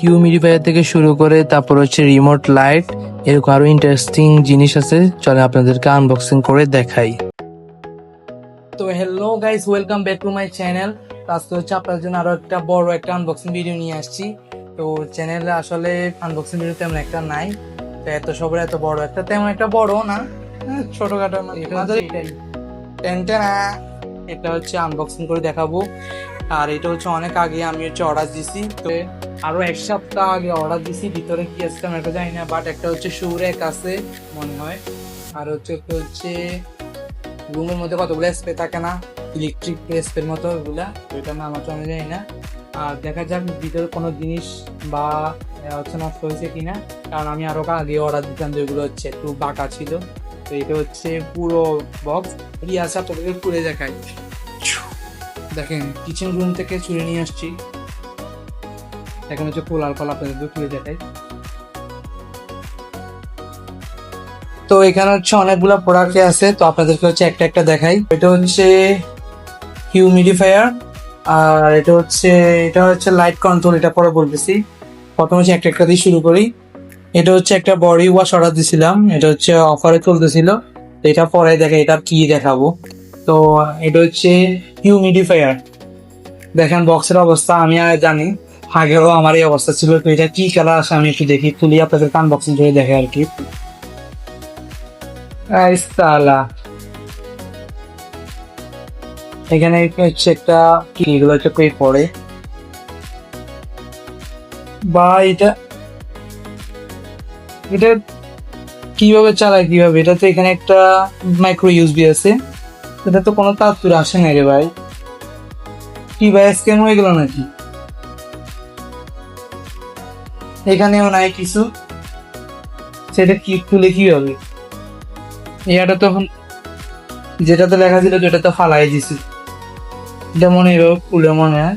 Humidifier থেকে শুরু করে তারপর হচ্ছে রিমোট লাইট, এরকম আরো ইন্টারেস্টিং জিনিস আছে। চলে আপনাদেরকে আনবক্সিং করে দেখাই। তো hello guys, welcome back to my channel. আজকে হচ্ছে আপনাদের জন্য আরো একটা বড় একটা আনবক্সিং ভিডিও নিয়ে আসছি। তো চ্যানেলে আসলে আনবক্সিং ভিডিও তেমন একটা নাই, তো এত সবার এত বড় একটা তেমন একটা বড় না, ছোটখাটো। এটা হচ্ছে আনবক্সিং করে দেখাবো। আর এটা হচ্ছে অনেক আগে আমি হচ্ছে অর্ডার দিছি, তো আরো এক সপ্তাহ আগে অর্ডার দিছি। ভিতরে কি আছে আমি একটা জানি না, বাট একটা হচ্ছে শু র্যাক আছে মনে হয়। আর হচ্ছে রুমের মধ্যে কতগুলো স্প্রে থাকে না, ইলেকট্রিক স্প্রের মতো, ওগুলা, তো এটা নাম হচ্ছে আমি জানি না। আর দেখা যাক ভিতরে কোনো জিনিস বা হচ্ছে নষ্ট হয়েছে কিনা, কারণ আমি আরো আগে অর্ডার দিতাম যেগুলো হচ্ছে একটু বাঁকা ছিল। তো এটা হচ্ছে পুরো বক্স কি আছে আপনাদেরকে খুলে দেখাই। দেখেন, কিচেন রুম থেকে চুরি নিয়ে আসছি। এখন হচ্ছে পোলার ফল আপনাদেরকে খুলে দেখাই। তো এখানে হচ্ছে অনেকগুলো প্রোডাক্ট আছে, তো আপনাদেরকে হচ্ছে একটা একটা দেখাই। এটা হচ্ছে হিউমিডিফায়ার, আর এটা হচ্ছে লাইট কন্ট্রোল। এটা পরে বলতেছি, প্রথমে হচ্ছে একটা একটা দিয়ে শুরু করি। এটা হচ্ছে একটা বডি ওয়াশ অর্ডার দিয়েছিলাম, এটা হচ্ছে অফারে চলতেছিল। তো এটা পরে দেখে এটা কি দেখাবো। তো এটা হচ্ছে হিউমিডিফায়ার। দেখেন বক্সের অবস্থা, আমি আর জানি আগেও আমার এই অবস্থা ছিল। তো এটা কি কালার আছে আমি একটু দেখি, তুলি আপনাদের আনবক্সিং করে দেখে আর কি। সালা, এখানে হচ্ছে একটা কি, এগুলো হচ্ছে কই পড়ে বা এটা এটা কিভাবে চালায়, কিভাবে? এটা তো এখানে একটা মাইক্রো ইউএসবি আছে, এটা তো কোনো তার তুলে আসে না রে ভাই। কি ভাই, স্ক্যান হয়ে গেল নাকি? এখানেও নাই কিছু, সেটা কি খুলে কি হবে? এটা তখন যেটাতে লেখা ছিল যেটা তো ফালাই দিছি, এটা মনে হয় খুলে মনে হয়।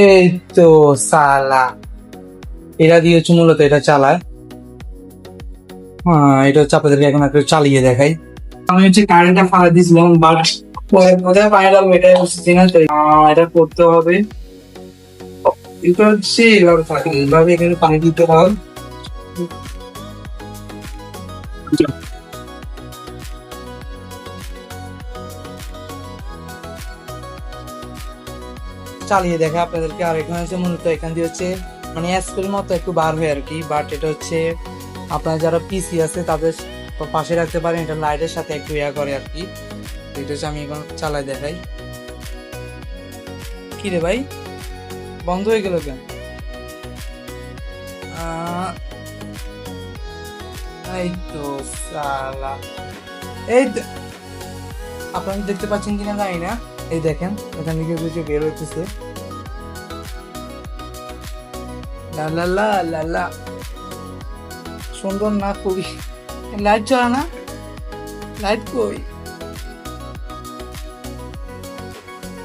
এই তো সালা, এটা দিয়ে হচ্ছে মূলত এটা চালায়। হ্যাঁ, এটা হচ্ছে আপনাদেরকে এখন একটু চালিয়ে দেখাই। আমি হচ্ছে কারেন্টটা ফালাই দিয়েছিলাম, বাট কোথায় পানি ডালবো এটা বুঝতেছি না। তো এটা করতে হবে, এটা হচ্ছে এভাবে থাকে, এইভাবে এখানে পানি দিতে হবে। চালিয়ে দেখে আপনাদেরকে। আর এখানে হচ্ছে মূলত এখান দিয়ে হচ্ছে মানে স্প্রের মতো একটু বার হয় আর কি, বাট এটা হচ্ছে আপনার যারা পিসি আছে তাদের পাশে রাখতে পারেন, এটা লাইটের সাথে একটু ইয়া করে আর কি। এটা হচ্ছে আমি এখন চালাই দেখাই। কি রে ভাই, বন্ধ হয়ে গেল কেন? এই তো সালা, এই আপনারা দেখতে পাচ্ছেন কিনা জানি না। এই দেখেন এখান থেকে কিছু বের হইতেছে, লা লা লা লা লা, সুন্দর না খুবই? লাইট চলে না, লাইট কই?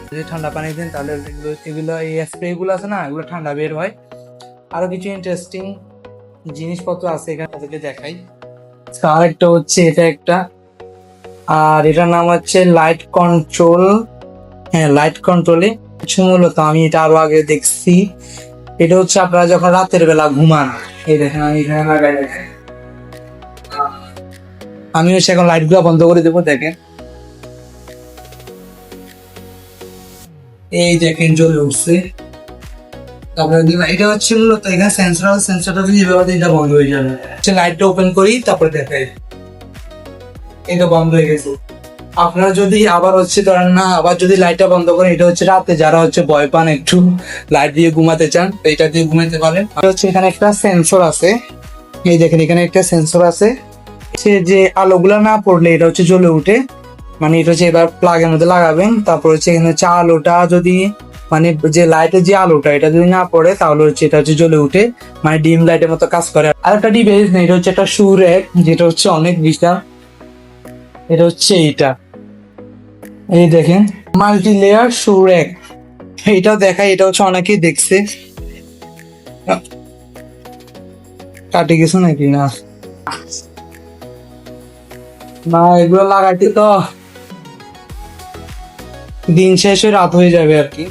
যদি ঠান্ডা পানি দেন তাহলে এগুলো এই স্প্রে গুলো আছে না, এগুলো ঠান্ডা বের হয়। আরো কিছু ইন্টারেস্টিং জিনিসপত্র আছে এখানে, তাদেরকে দেখাই। আর একটা হচ্ছে এটা একটা, আর এটার নাম হচ্ছে লাইট কন্ট্রোল। হ্যাঁ, লাইট কন্ট্রোলে মূলত আমি এটা আরো আগে দেখছি। এটা হচ্ছে আপনারা যখন রাতের বেলা ঘুমান, এই দেখেন আমি এখানে লাগাই দেখেন। আমি হচ্ছে এখন লাইট গুলো বন্ধ করে দেবো, দেখেন এই দেখেন জ্বলে উঠছে। তারপরে এটা হচ্ছে মূলত এখানে সেন্সরটা যদি ব্যবহার এটা বন্ধ হয়ে যাবে। লাইটটা ওপেন করি তারপরে দেখাই, এটা বন্ধ হয়ে গেছে। আপনারা যদি আবার হচ্ছে ধরেন না, আবার যদি লাইটটা বন্ধ করেন, এটা হচ্ছে রাতে যারা হচ্ছে ভয় পান একটু লাইট দিয়ে ঘুমাতে চান, তো এটা দিয়ে ঘুমাতে পারেন। হচ্ছে এখানে একটা সেন্সর আছে, এই দেখেন এখানে একটা সেন্সর আছে, সে যে আলোগুলা না পড়লে এটা হচ্ছে জ্বলে উঠে। মানে এটা হচ্ছে এবার প্লাগের মধ্যে লাগাবেন, তারপর হচ্ছে এখানে হচ্ছে আলোটা যদি মানে যে লাইটের যে আলোটা এটা যদি না পড়ে তাহলে হচ্ছে এটা হচ্ছে জ্বলে উঠে, মানে ডিম লাইটের মতো কাজ করে। আর একটা ডিভাইস না, এটা হচ্ছে একটা শু র্যাক, যেটা হচ্ছে অনেক বিশাল। এটা হচ্ছে এইটা, এই দেখেন মাল্টি লেয়ার শু র্যাক। এটা দেখাই, এটা হচ্ছে অনেকেই দেখছে। কাটে গেছে নাকি? না না, এগুলো লাগাইতে তো দিন শেষে রাত হয়ে যাবে আর কি।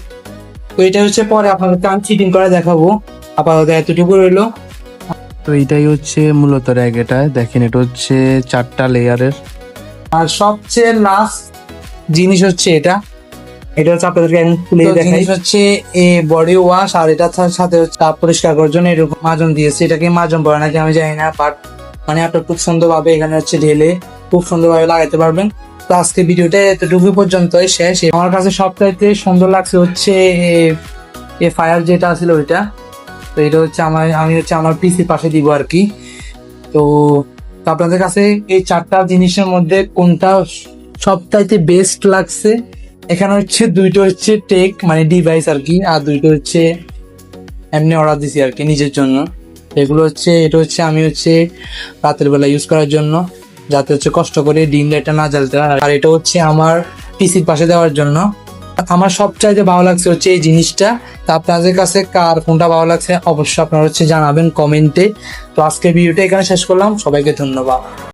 তো এটা হচ্ছে পরে আপনাদের আমি ফিটিং করে দেখাবো। আপাতত এতটুকু রইলো। তো এইটাই হচ্ছে মূলত র্যাক। এটা দেখেন, এটা হচ্ছে 4টা লেয়ারের। আর সবচেয়ে লাস্ট জিনিস হচ্ছে এটা হচ্ছে আপনাদেরকে আমি খুলে দেখাই। জিনিস হচ্ছে এই বডি ওয়াশ, আর এটার সাথে হচ্ছে কাপ পরিষ্কার করার জন্য এরকম মাজন দিয়েছে। এটাকে মাজন বলে নাকি আমি জানি না, বাট মানে আপনার খুব সুন্দরভাবে এখানে হচ্ছে ঢেলে খুব সুন্দরভাবে লাগাতে পারবেন। তো আজকে ভিডিওটা এতটুকু পর্যন্তই শেষ। আমার কাছে সবচাইতে সুন্দর লাগছে হচ্ছে এই ফায়ার যেটা ছিল ওইটা। তো এটা হচ্ছে আমি হচ্ছে আমার পিসির পাশে দিব আর কি। তো আপনাদের কাছে এই 4টা জিনিসের মধ্যে কোনটা সবচাইতে বেস্ট লাগছে? এখানে হচ্ছে 2টো হচ্ছে টেক মানে ডিভাইস আর কি, আর 2টো হচ্ছে এমনি অর্ডার দিছি আর কি নিজের জন্য। এগুলো হচ্ছে এটা হচ্ছে আমি হচ্ছে রাতের বেলা ইউজ করার জন্য, যাতে হচ্ছে কষ্ট করে ডিম লাইটটা না জ্বালতে হয়। আর এটা হচ্ছে আমার পিসির পাশে দেওয়ার জন্য। আমার সবচাইতে ভালো লাগছে হচ্ছে এই জিনিসটা। তা আপনাদের কাছে কার কোনটা ভালো লাগছে অবশ্যই আপনারা হচ্ছে জানাবেন কমেন্টে। তো আজকের ভিডিওটা এখানে শেষ করলাম, সবাইকে ধন্যবাদ।